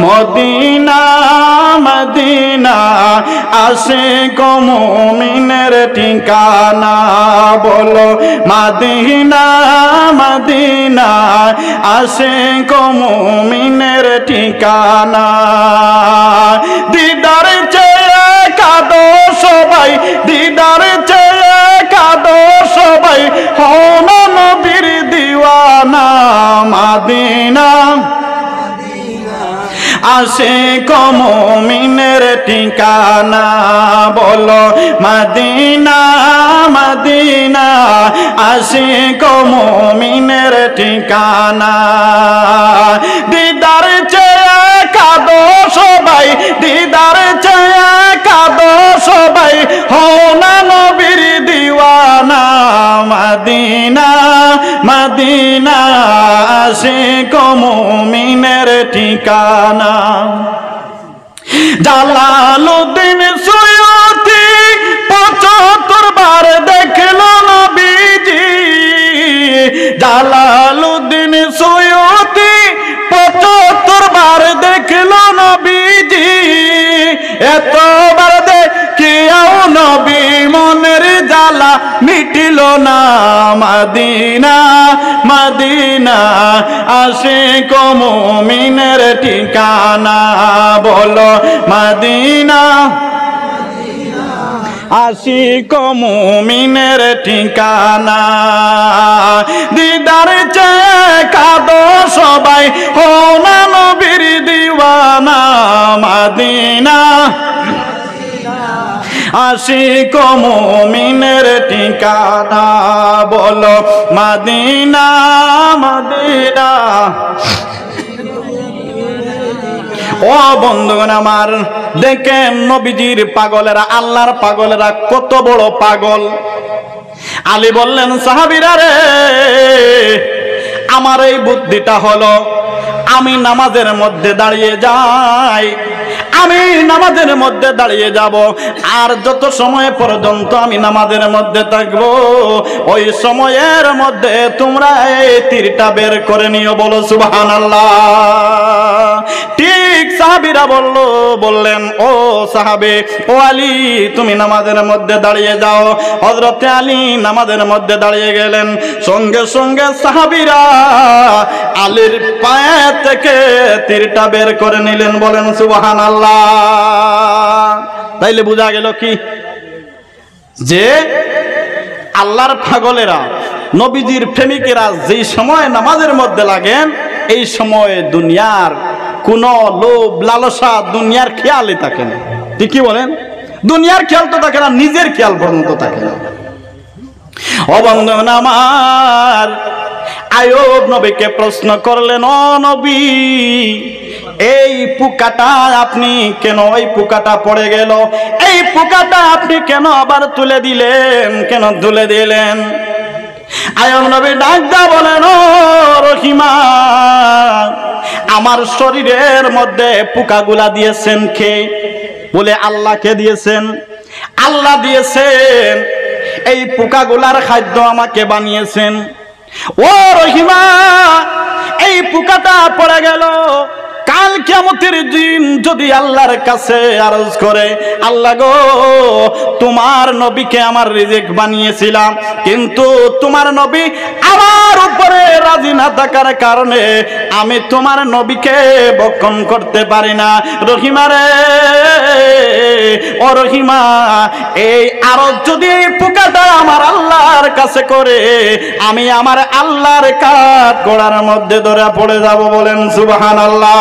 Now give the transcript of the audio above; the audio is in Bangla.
মদিনা মদিনা আশিক মুমিনের ঠিকানা বলো মদিনা মদিনা আশিক মুমিনের ঠিকানা দিদার চেয়ে কাঁদো সবাই দিদার চেয়ে কাঁদো সবাই হন নবীর দিওয়ানা মদিনা আশিক মুমিনের ঠিকানা বলো মদিনা মদিনা আশিক মুমিনের ঠিকানা দিদার চেয়ে কাঁদো সবাই দিদার চেয়ে কাঁদো সবাই হন নবীর দিওয়ানা মদিনা মদিনা আশিক মুমিনের ঠিকানা জালালউদ্দিন সুয়ুতি ৭৫ বার দেখলো নবীজি জালালউদ্দিন সুয়ুতি ৭৫ বার দেখলো নবীজি এতবার দেখিয়াও নবী মনের জ্বালা মিটিল না মদিনা মদিনা আশিক মুমিনের ঠিকানা বলো মদিনা আশিক মুমিনের ঠিকানা দিদার চেয়ে কাঁদো সবাই হন নবীর দিওয়ানা মদিনা আশিক মুমিনের ঠিকানা বলো মদিনা মদিনা ও বন্ধুগণ আমার দেখেন নবীজির পাগলেরা আল্লাহর পাগলেরা কত বড় পাগল আলী বললেন সাহাবীরা রে আমার এই বুদ্ধিটা হলো আমি নামাজের মধ্যে দাঁড়িয়ে যাই আমি নামাজের মধ্যে দাঁড়িয়ে যাব আর যত সময় পর্যন্ত আমি নামাজের মধ্যে থাকবো ওই সময়ের মধ্যে তোমরা এই তীরটা বের করে নিও বলো সুবহানাল্লাহ ঠিক সাহাবীরা বললেন ও সাহাবে ও আলী তুমি নামাজের মধ্যে দাঁড়িয়ে যাও হযরতে আলী নামাজের মধ্যে দাঁড়িয়ে গেলেন সঙ্গে সঙ্গে সাহাবীরা আলীর পায়ে থেকে তীরটা বের করে নিলেন বলেন সুবহানাল্লাহ তাইলে বোঝা গেল কি যে আল্লাহর পাগলেরা নবীজির প্রেমিকেরা যেই সময় নামাজের মধ্যে লাগেন এই সময় দুনিয়ার কোন লোভ লালসা দুনিয়ার খেয়ালই থাকে না ঠিক কি বলেন দুনিয়ার খেয়াল তো থাকে না নিজের খেয়াল পর্যন্ত থাকে না ও বন্ধুগণ আমার আইয়ুব নবীকে প্রশ্ন করলেন ও নবী এই পোকাটা আপনি কেন এই পোকাটা পড়ে গেল এই পোকাটা আপনি কেন আবার তুলে দিলেন কেন তুলে দিলেন আইয়ুব নবী ডাক দিয়া বলেন ও রহিমা আমার শরীরের মধ্যে পোকাগুলা দিয়েছেন কে বলে আল্লাহকে দিয়েছেন আল্লাহ দিয়েছেন এই পোকাগুলার খাদ্য আমাকে বানিয়েছেন ও রহিমা এই পোকাটা পড়ে গেল কাল কিয়ামতের দিন যদি আল্লাহর কাছে আরজ করে আল্লাহ গো তোমার নবীকে আমার রিজিক বানিয়েছিলাম কিন্তু তোমার নবী আমার উপরে রাজি না থাকার কারণে আমি তোমার নবীকে ভক্ষণ করতে পারি না রহিমা রে ও রহিমা এই আরজ যদি এই পোকাটা আমার আল্লাহর কাছে করে আমি আমার আল্লাহর কাঠ গোড়ার মধ্যে ধরে পড়ে যাব বলেন সুবহানাল্লাহ